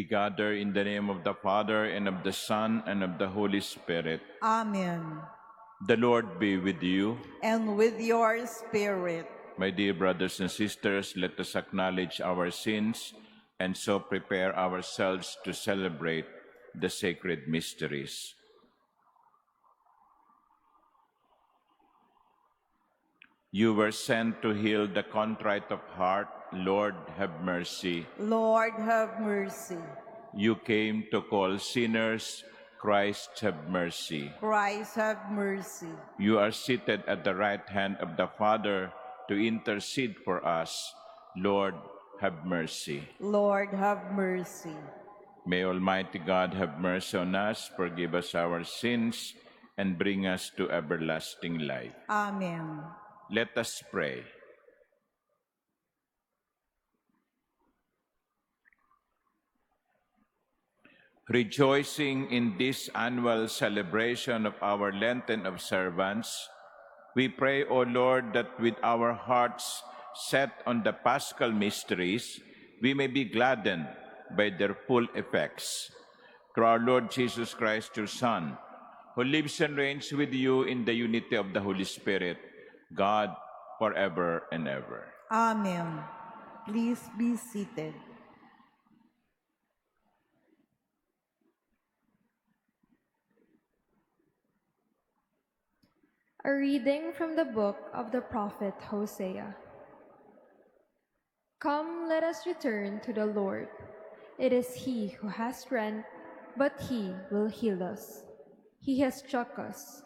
We gather in the name of the Father, and of the Son, and of the Holy Spirit. Amen. The Lord be with you. And with your spirit. My dear brothers and sisters, let us acknowledge our sins and so prepare ourselves to celebrate the sacred mysteries. You were sent to heal the contrite of heart. Lord, have mercy. Lord, have mercy. You came to call sinners. Christ, have mercy. Christ, have mercy. You are seated at the right hand of the Father to intercede for us. Lord, have mercy. Lord, have mercy. May Almighty God have mercy on us, forgive us our sins, and bring us to everlasting life. Amen. Let us pray. Rejoicing in this annual celebration of our Lenten observance, we pray, O Lord, that with our hearts set on the Paschal mysteries, we may be gladdened by their full effects. Through our Lord Jesus Christ, your Son, who lives and reigns with you in the unity of the Holy Spirit, God, forever and ever. Amen. Please be seated. A reading from the book of the prophet Hosea. Come, let us return to the Lord. It is He who has strength, but He will heal us. He has struck us,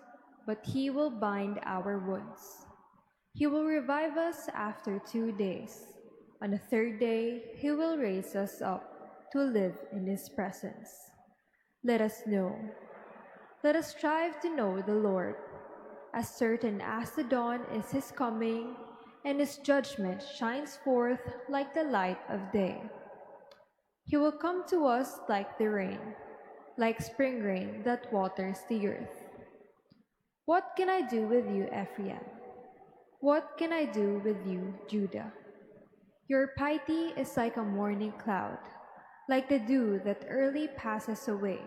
but He will bind our wounds. He will revive us after 2 days. On the third day, He will raise us up to live in His presence. Let us strive to know the Lord. As certain as the dawn is His coming, and His judgment shines forth like the light of day. He will come to us like the rain, like spring rain that waters the earth. What can I do with you, Ephraim? What can I do with you, Judah? Your piety is like a morning cloud, like the dew that early passes away.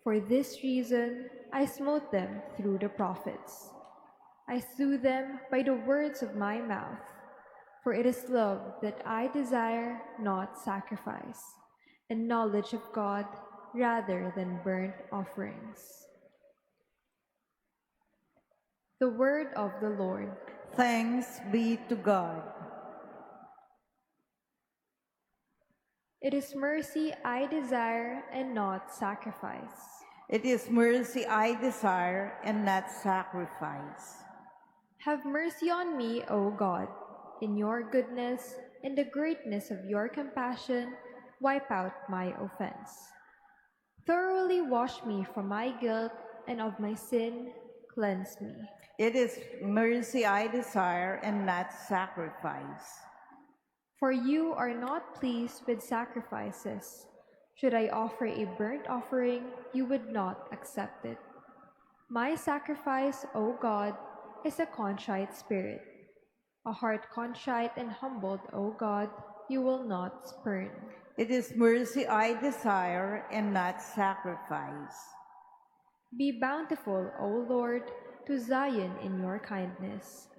For this reason I smote them through the prophets. I slew them by the words of my mouth, for it is love that I desire, not sacrifice, and knowledge of God rather than burnt offerings. The word of the Lord. Thanks be to God. It is mercy I desire and not sacrifice. It is mercy I desire and not sacrifice. Have mercy on me, O God. In your goodness and the greatness of your compassion, wipe out my offense. Thoroughly wash me from my guilt, and of my sin cleanse me. It is mercy I desire and not sacrifice. For you are not pleased with sacrifices. Should I offer a burnt offering, you would not accept it. My sacrifice, O God, is a contrite spirit. A heart contrite and humbled, O God, you will not spurn. It is mercy I desire and not sacrifice. Be bountiful, O Lord, to Zion in your kindness.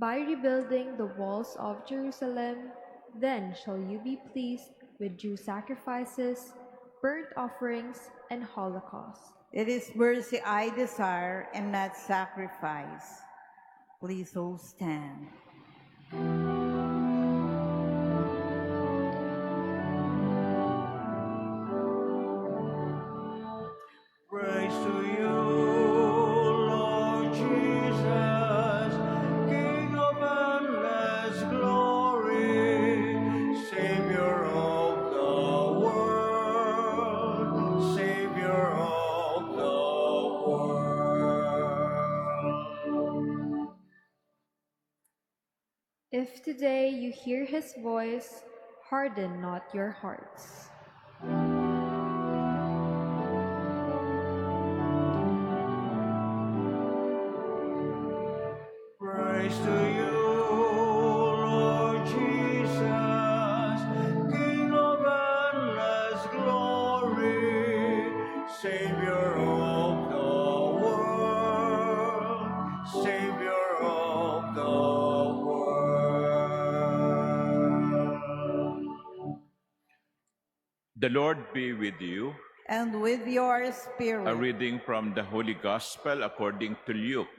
By rebuilding the walls of Jerusalem, then shall you be pleased with due sacrifices, burnt offerings, and holocausts. It is mercy I desire and not sacrifice. Please all stand. Praise to you, Lord Jesus, King of endless glory, Savior of the world, Savior of the world. If today you hear His voice, harden not your hearts. Praise to you, Lord Jesus, King of endless The Lord be with you. And with your A spirit. reading from the Holy Gospel according to Luke.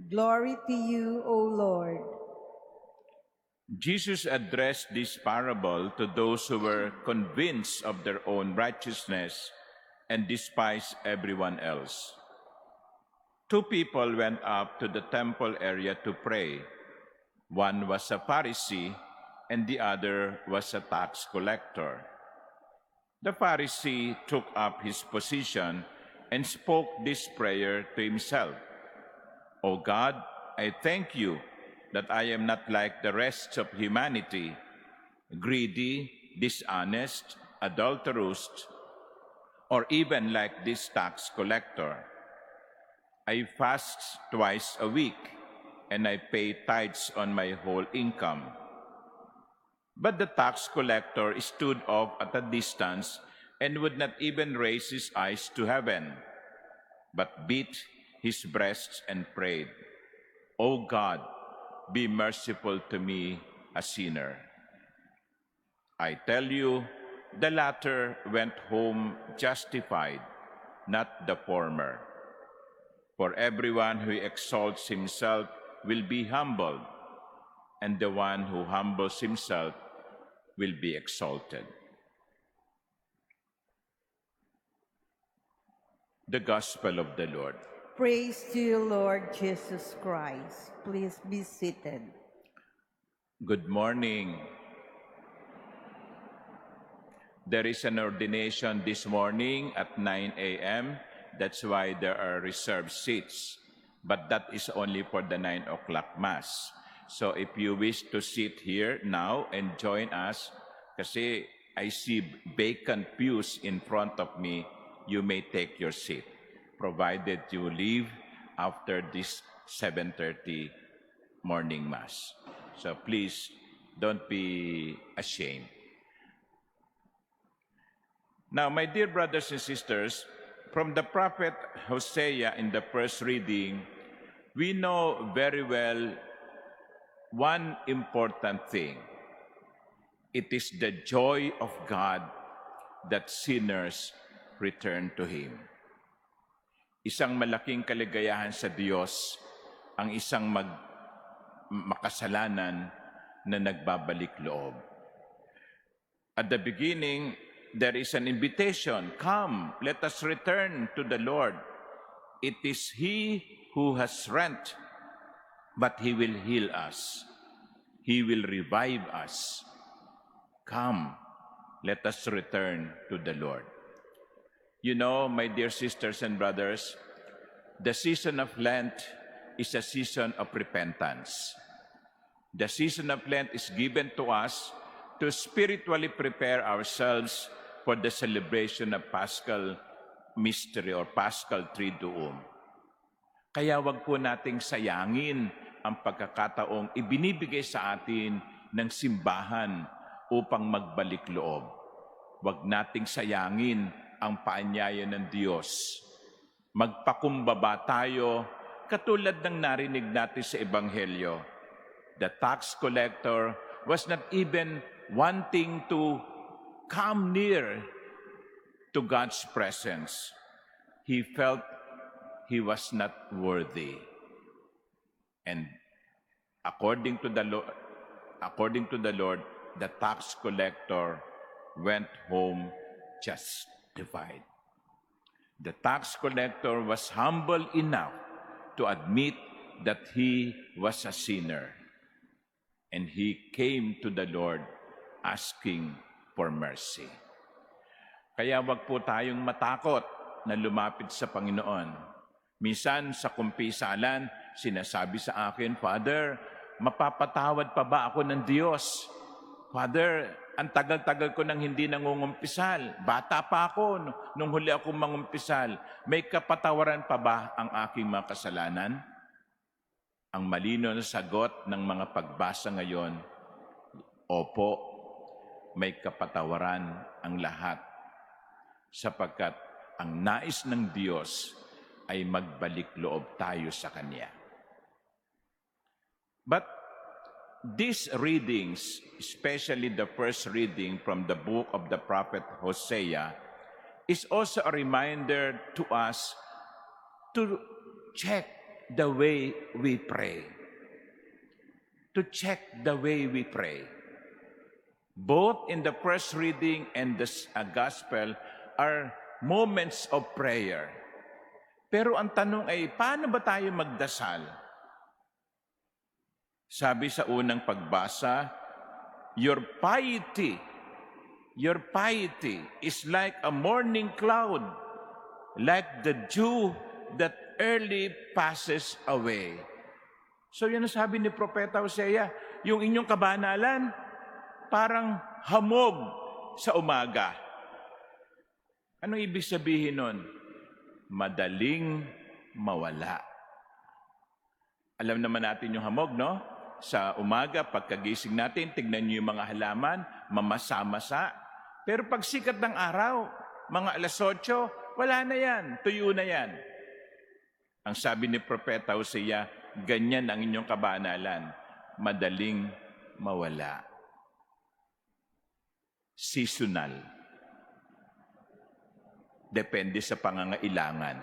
Glory to you, O Lord. Jesus addressed this parable to those who were convinced of their own righteousness and despised everyone else. Two people went up to the temple area to pray. One was a Pharisee and the other was a tax collector. The Pharisee took up his position and spoke this prayer to himself. O God, I thank you that I am not like the rest of humanity, greedy, dishonest, adulterous, or even like this tax collector. I fast twice a week, and I pay tithes on my whole income. But the tax collector stood off at a distance and would not even raise his eyes to heaven, but beat his breast and prayed, O God, be merciful to me, a sinner. I tell you, the latter went home justified, not the former. For everyone who exalts himself will be humbled, and the one who humbles himself will be exalted. The Gospel of the Lord. Praise to you, Lord Jesus Christ. Please be seated. Good morning. There is an ordination this morning at 9 a.m. That's why there are reserved seats. But that is only for the 9 o'clock Mass. So if you wish to sit here now and join us, kasi I see vacant pews in front of me, you may take your seat, provided you leave after this 7:30 morning Mass. So please, don't be ashamed. Now, my dear brothers and sisters, from the prophet Hosea in the first reading, we know very well one important thing. It is the joy of God that sinners return to Him. Isang malaking kaligayahan sa Diyos ang isang makasalanan na nagbabalik loob. At the beginning, there is an invitation, come, let us return to the Lord. It is He who has rent, but He will heal us. He will revive us. Come, let us return to the Lord. You know, my dear sisters and brothers, the season of Lent is a season of repentance. The season of Lent is given to us to spiritually prepare ourselves for the celebration of Paschal Mystery or Paschal Triduum. Kaya wag po nating sayangin ang pagkakataong ibinibigay sa atin ng simbahan upang magbalik loob. Wag nating sayangin ang paanyaya ng Diyos. Magpakumbaba tayo katulad ng narinig natin sa Ebanghelyo. The tax collector was not even wanting to come near to God's presence. He felt he was not worthy. And according to the Lord, the tax collector went home justified. The tax collector was humble enough to admit that he was a sinner. And he came to the Lord asking for mercy. Kaya wag po tayong matakot na lumapit sa Panginoon. Minsan sa kumpisalan, sinasabi sa akin, Father, mapapatawad pa ba ako ng Diyos? Father, ang tagal-tagal ko nang hindi nangungumpisal. Bata pa ako nung huli akong mangumpisal. May kapatawaran pa ba ang aking mga kasalanan? Ang malinaw na sagot ng mga pagbasa ngayon, opo, may kapatawaran ang lahat. Sapagkat ang nais ng Diyos ay magbalik loob tayo sa Kanya. But these readings, especially the first reading from the book of the prophet Hosea, is also a reminder to us to check the way we pray. To check the way we pray. Both in the first reading and the gospel are moments of prayer. Pero ang tanong ay, paano ba tayo magdasal? Sabi sa unang pagbasa, your piety is like a morning cloud, like the dew that early passes away. So yan ang sabi ni Propeta Hosea, yung inyong kabanalan, parang hamog sa umaga. Anong ibig sabihin nun? Madaling mawala. Alam naman natin yung hamog, no? Sa umaga, pagkagising natin, tignan niyo yung mga halaman, mamasa-masa. Pero pag sikat ng araw, mga 8:00, wala na yan, tuyo na yan. Ang sabi ni Propeta Hosea, ganyan ang inyong kabanalan, madaling mawala. Seasonal. Depende sa pangangailangan.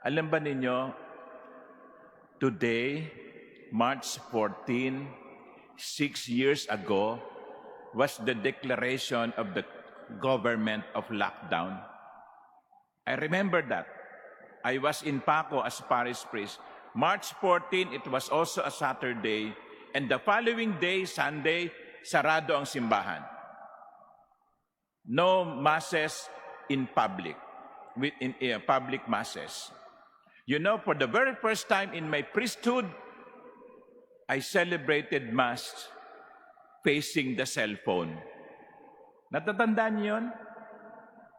Alam ba ninyo, today, March 14, 6 years ago, was the declaration of the government of lockdown. I remember that. I was in Paco as parish priest. March 14, it was also a Saturday, and the following day, Sunday, sarado ang simbahan. No masses in public, in public masses. You know, for the very first time in my priesthood, I celebrated Mass facing the cell phone. Natatandaan niyo yun?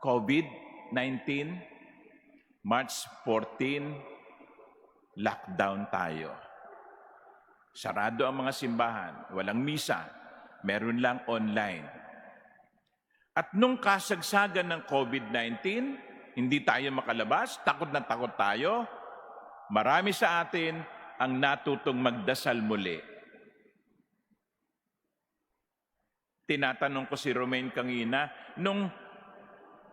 COVID-19, March 14, lockdown tayo. Sarado ang mga simbahan, walang misa, meron lang online. At nung kasagsagan ng COVID-19, hindi tayo makalabas, takot na takot tayo, marami sa atin ang natutong magdasal muli. Tinatanong ko si Romaine kanina, nung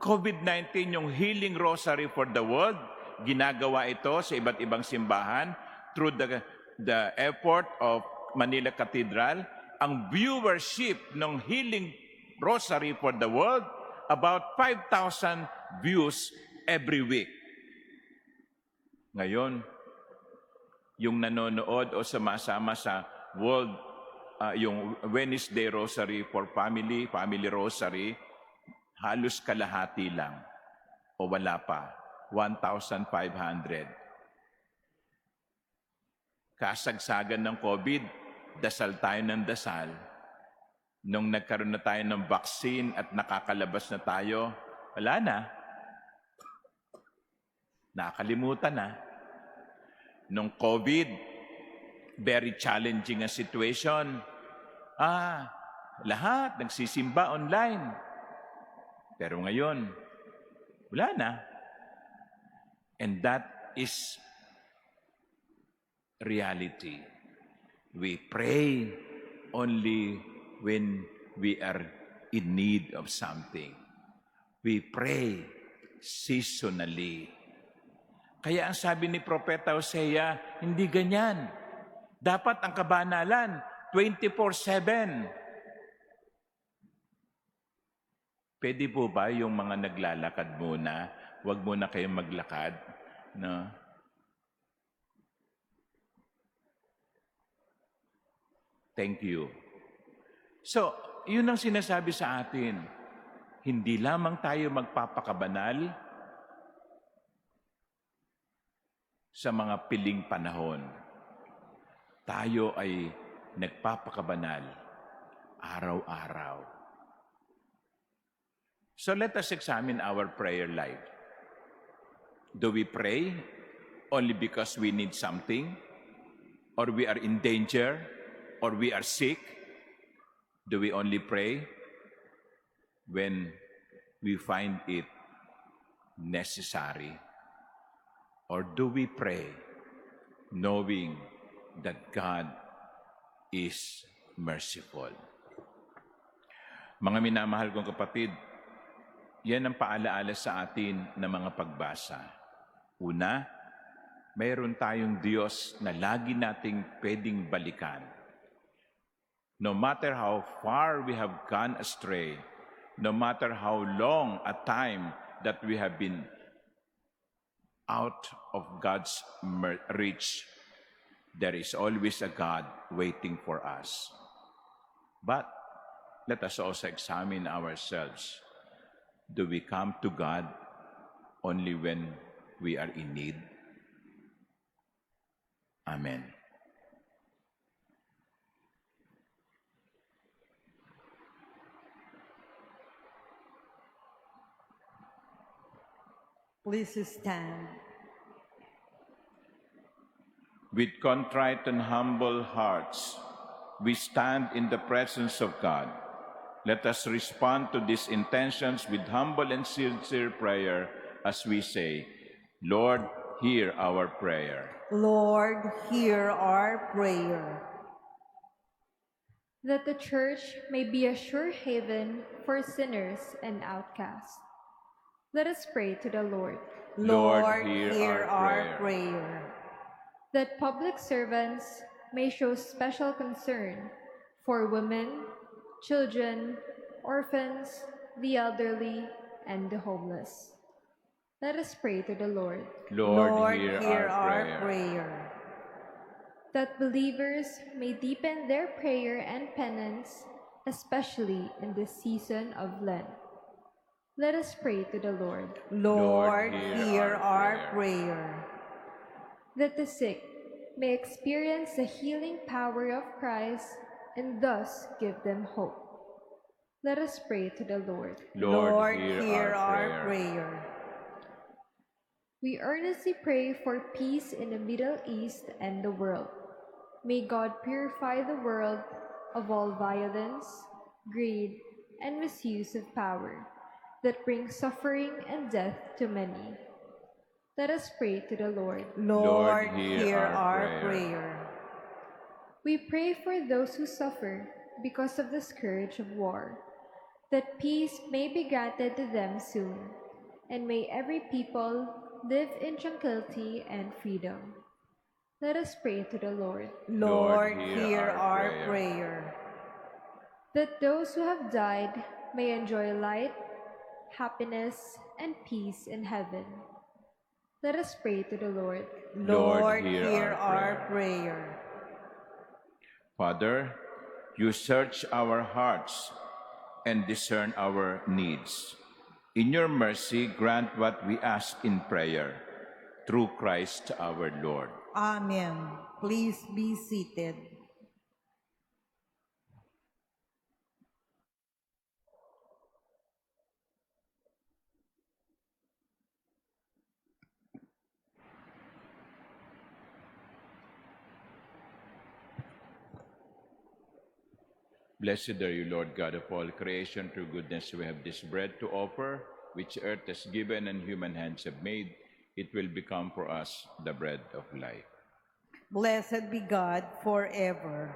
COVID-19, yung Healing Rosary for the World, ginagawa ito sa iba't ibang simbahan through the effort of Manila Cathedral. Ang viewership ng Healing Rosary for the World, about 5,000 views every week. Ngayon, yung nanonood o sumasama sa World, yung Wednesday Rosary for Family Rosary, halos kalahati lang o wala pa, 1,500. Kasagsagan ng COVID, dasal tayo ng dasal. Nung nagkaroon na tayo ng vaccine at nakakalabas na tayo, wala na. Nakalimutan na. Nung COVID, very challenging ang situation. Lahat nagsisimba online. Pero ngayon, wala na. And that is reality. We pray only when we are in need of something. We pray seasonally. Kaya ang sabi ni Propeta Hosea, hindi ganyan. Dapat ang kabanalan, 24/7. Pwede po ba yung mga naglalakad muna, huwag muna kayong maglakad? No? Thank you. So, yun ang sinasabi sa atin. Hindi lamang tayo magpapakabanal sa mga piling panahon. Tayo ay nagpapakabanal araw-araw. So let us examine our prayer life. Do we pray only because we need something? Or we are in danger? Or we are sick? Do we only pray when we find it necessary? Or do we pray knowing that God is merciful. Mga minamahal kong kapatid, yan ang paalaala sa atin ng mga pagbasa. Una, mayroon tayong Diyos na lagi nating pwedeng balikan. No matter how far we have gone astray, no matter how long a time that we have been out of God's reach, there is always a God waiting for us. But let us also examine ourselves. Do we come to God only when we are in need? Amen. Please stand. With contrite and humble hearts, we stand in the presence of God. Let us respond to these intentions with humble and sincere prayer as we say, Lord, hear our prayer. Lord, hear our prayer. That the Church may be a sure haven for sinners and outcasts. Let us pray to the Lord. Lord, hear hear our our prayer. That public servants may show special concern for women, children, orphans, the elderly, and the homeless. Let us pray to the Lord. Lord, hear our prayer. That believers may deepen their prayer and penance, especially in this season of Lent. Let us pray to the Lord. Lord, hear our prayer. prayer. That the sick may experience the healing power of Christ and thus give them hope. Let us pray to the Lord. Lord, hear our prayer. We earnestly pray for peace in the Middle East and the world. May God purify the world of all violence, greed, and misuse of power that brings suffering and death to many. Let us pray to the Lord. Lord, hear hear our our prayer. We pray for those who suffer because of the scourge of war, that peace may be granted to them soon, and may every people live in tranquility and freedom. Let us pray to the Lord. Lord, hear hear our our prayer. That those who have died may enjoy light, happiness, and peace in heaven. Let us pray to the Lord. Lord, hear hear our our prayer. Father, you search our hearts and discern our needs. In your mercy, grant what we ask in prayer, through Christ our Lord. Amen. Please be seated. Blessed are you, Lord God of all creation. Through goodness we have this bread to offer, which earth has given and human hands have made. It will become for us the bread of life. Blessed be God forever.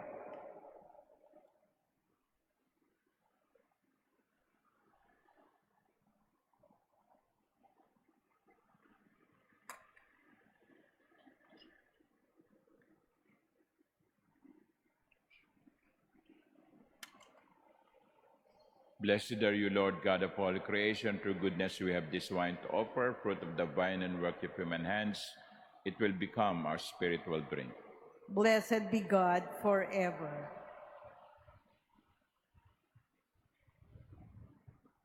Blessed are you, Lord God of all creation. Through goodness we have this wine to offer, fruit of the vine and work of human hands. It will become our spiritual drink. Blessed be God forever.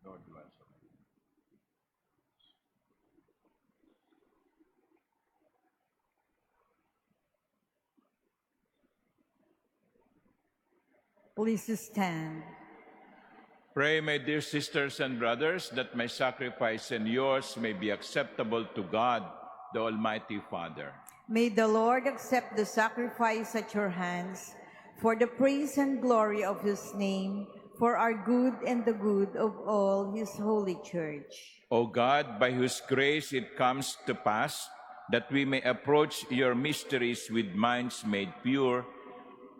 Lord, bless us. Please stand. Pray, my dear sisters and brothers, that my sacrifice and yours may be acceptable to God, the Almighty Father. May the Lord accept the sacrifice at your hands for the praise and glory of his name, for our good and the good of all his holy church. O God, by whose grace it comes to pass that we may approach your mysteries with minds made pure,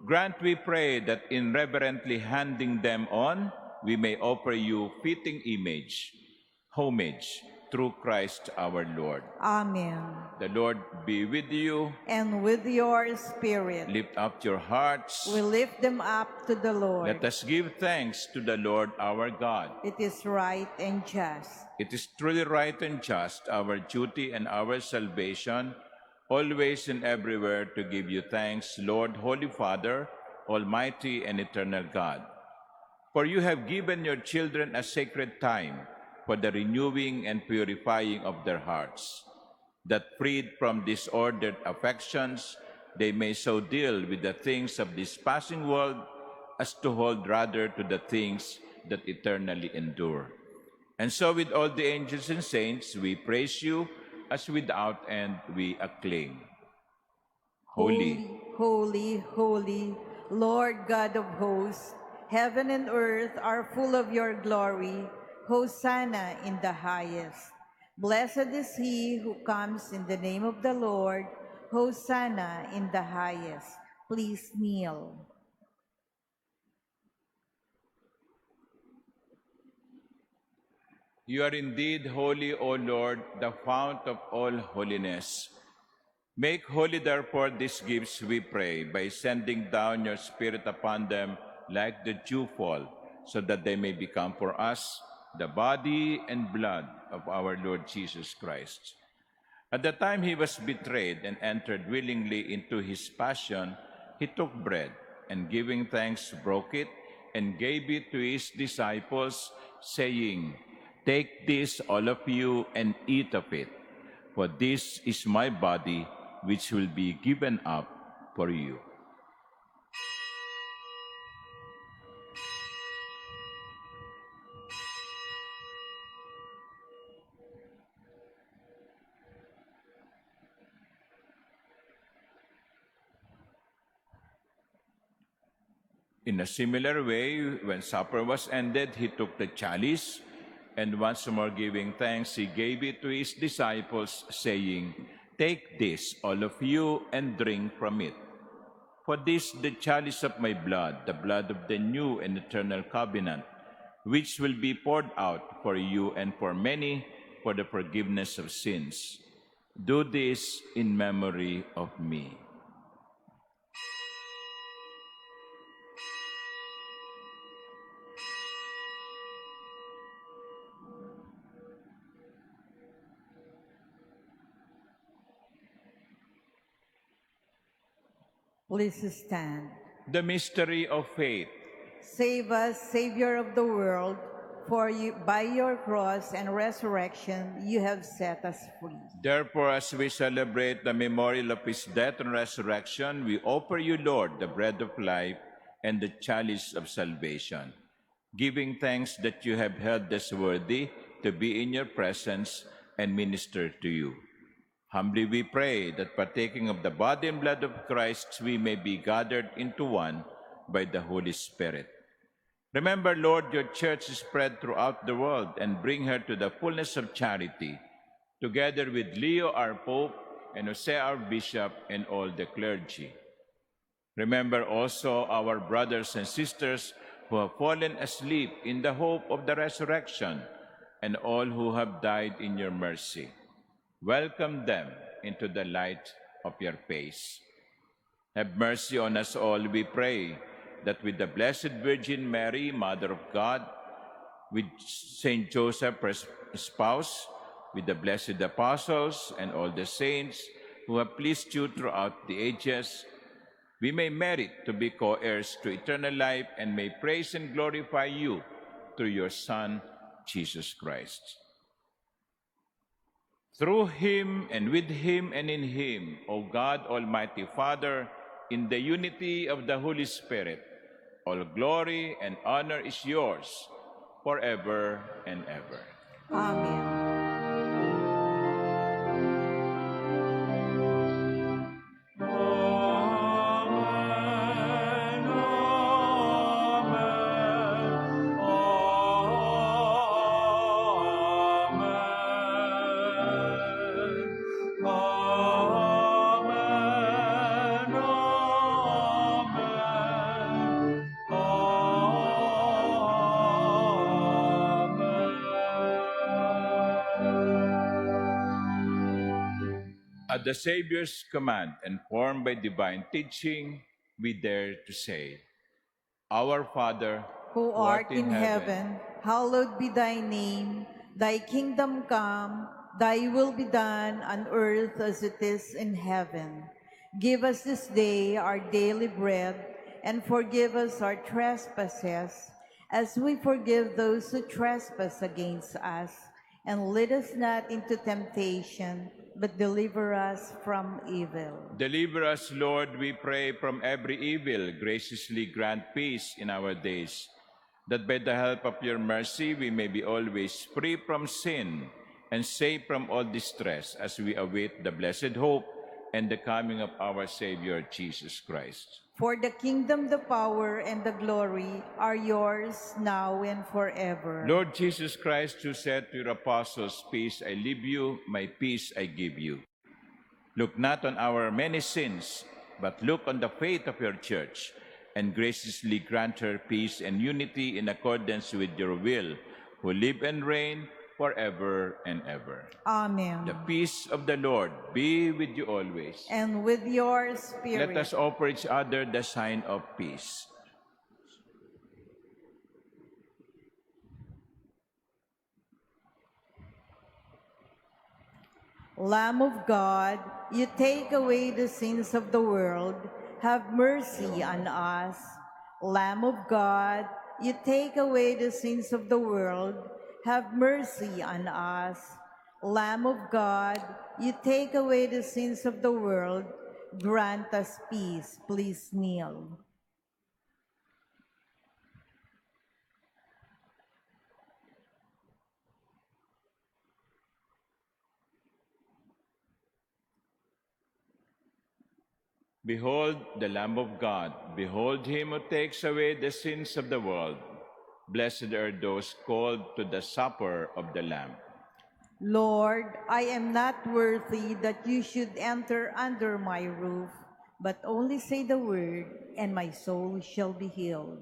Grant, we pray, that in reverently handing them on, we may offer you fitting homage, through Christ our Lord. Amen. The Lord be with you. And with your spirit, Lift up your hearts. we lift them up to the Lord. Let us give thanks to the Lord our God. It is right and just. It is truly right and just, our duty and our salvation, always and everywhere to give you thanks, Lord, Holy Father, Almighty and eternal God. For you have given your children a sacred time for the renewing and purifying of their hearts, that freed from disordered affections, they may so deal with the things of this passing world as to hold rather to the things that eternally endure. And so with all the angels and saints, we praise you as without end we acclaim. Holy, Holy, holy, Lord God of hosts, heaven and earth are full of your glory. Hosanna in the highest. Blessed is he who comes in the name of the Lord. Hosanna in the highest. Please kneel. you are indeed holy, O Lord, the fount of all holiness. Make holy, therefore, these gifts, we pray, by sending down your Spirit upon them like the dewfall, so that they may become for us the body and blood of our Lord Jesus Christ. At the time he was betrayed and entered willingly into his passion, he took bread, and giving thanks, broke it, and gave it to his disciples, saying, "Take this, all of you, and eat of it, for this is my body, which will be given up for you." In a similar way, when supper was ended, he took the chalice, and once more giving thanks, he gave it to his disciples, saying, "Take this, all of you, and drink from it. For this is the chalice of my blood, the blood of the new and eternal covenant, which will be poured out for you and for many for the forgiveness of sins. Do this in memory of me." Please stand. The mystery of faith. Save us, Savior of the world, for you, by your cross and resurrection, you have set us free. Therefore, as we celebrate the memorial of his death and resurrection, we offer you, Lord, the bread of life and the chalice of salvation, giving thanks that you have held us worthy to be in your presence and minister to you. Humbly we pray that partaking of the body and blood of Christ, we may be gathered into one by the Holy Spirit. Remember, Lord, your church is spread throughout the world, and bring her to the fullness of charity, together with Leo, our Pope, and Jose, our Bishop, and all the clergy. Remember also our brothers and sisters who have fallen asleep in the hope of the resurrection, and all who have died in your mercy. Welcome them into the light of your face. Have mercy on us all, we pray, that with the Blessed Virgin Mary, Mother of God, with Saint Joseph, her spouse, with the blessed apostles and all the saints who have pleased you throughout the ages, we may merit to be co-heirs to eternal life and may praise and glorify you through your Son, Jesus Christ. Through him and with him and in him, O God, Almighty Father, in the unity of the Holy Spirit, all glory and honor is yours forever and ever. Amen. At the Savior's command and formed by divine teaching, we dare to say, Our Father, who art in heaven, hallowed be thy name. Thy kingdom come, thy will be done on earth as it is in heaven. Give us this day our daily bread, and forgive us our trespasses, as we forgive those who trespass against us. And lead us not into temptation, but deliver us from evil. Deliver us, Lord, we pray, from every evil. Graciously grant peace in our days, that by the help of your mercy we may be always free from sin and safe from all distress, as we await the blessed hope and the coming of our Savior, Jesus Christ. For the kingdom, the power, and the glory are yours now and forever. Lord Jesus Christ, who said to your apostles, Peace I leave you, my peace I give you. Look not on our many sins, but look on the faith of your church, and graciously grant her peace and unity in accordance with your will, who live and reign forever and ever. Amen. The peace of the Lord be with you always. And with your spirit. Let us offer each other the sign of peace. Lamb of God, you take away the sins of the world, have mercy on us. Lamb of God, you take away the sins of the world, have mercy on us. Lamb of God, you take away the sins of the world, grant us peace. Please kneel. Behold the Lamb of God. Behold him who takes away the sins of the world. Blessed are those called to the supper of the Lamb. Lord, I am not worthy that you should enter under my roof, but only say the word, and my soul shall be healed.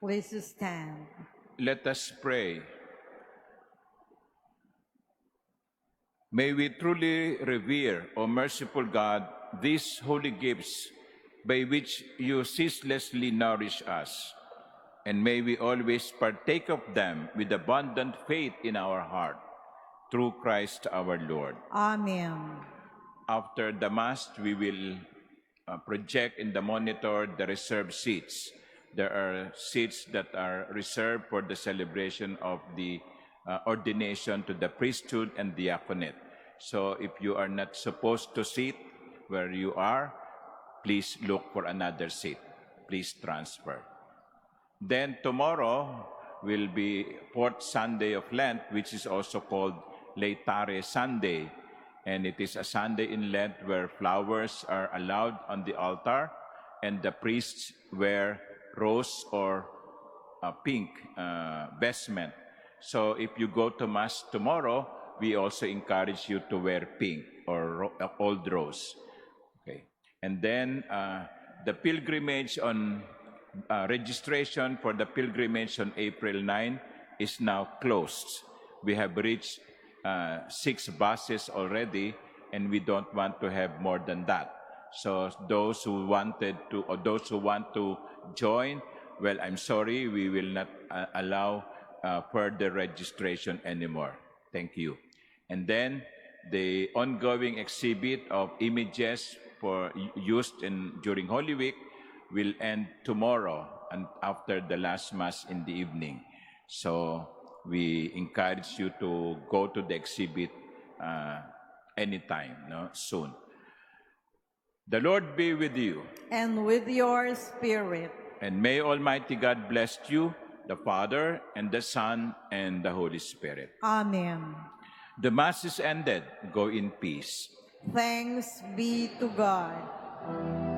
Please stand. Let us pray. May we truly revere, O merciful God, these holy gifts by which you ceaselessly nourish us. And may we always partake of them with abundant faith in our heart, through Christ our Lord. Amen. After the Mass, we will project in the monitor the reserved seats. There are seats that are reserved for the celebration of the ordination to the priesthood and diaconate. So if you are not supposed to sit where you are, please look for another seat. Please transfer. Then tomorrow will be fourth Sunday of Lent, which is also called Laetare Sunday. And it is a Sunday in Lent where flowers are allowed on the altar and the priests wear rose or pink vestment. So if you go to Mass tomorrow, we also encourage you to wear pink or old rose. Okay. And then the pilgrimage on registration for the pilgrimage on April 9 is now closed. We have reached 6 buses already, and we don't want to have more than that. So those who wanted to, or those who want to join, well, I'm sorry, we will not allow further registration anymore. Thank you. And then the ongoing exhibit of images for used during Holy Week will end tomorrow and after the last Mass in the evening. So we encourage you to go to the exhibit anytime, soon. The Lord be with you. And with your spirit. And may Almighty God bless you, the Father, and the Son, and the Holy Spirit. Amen. The Mass is ended. Go in peace. Thanks be to God.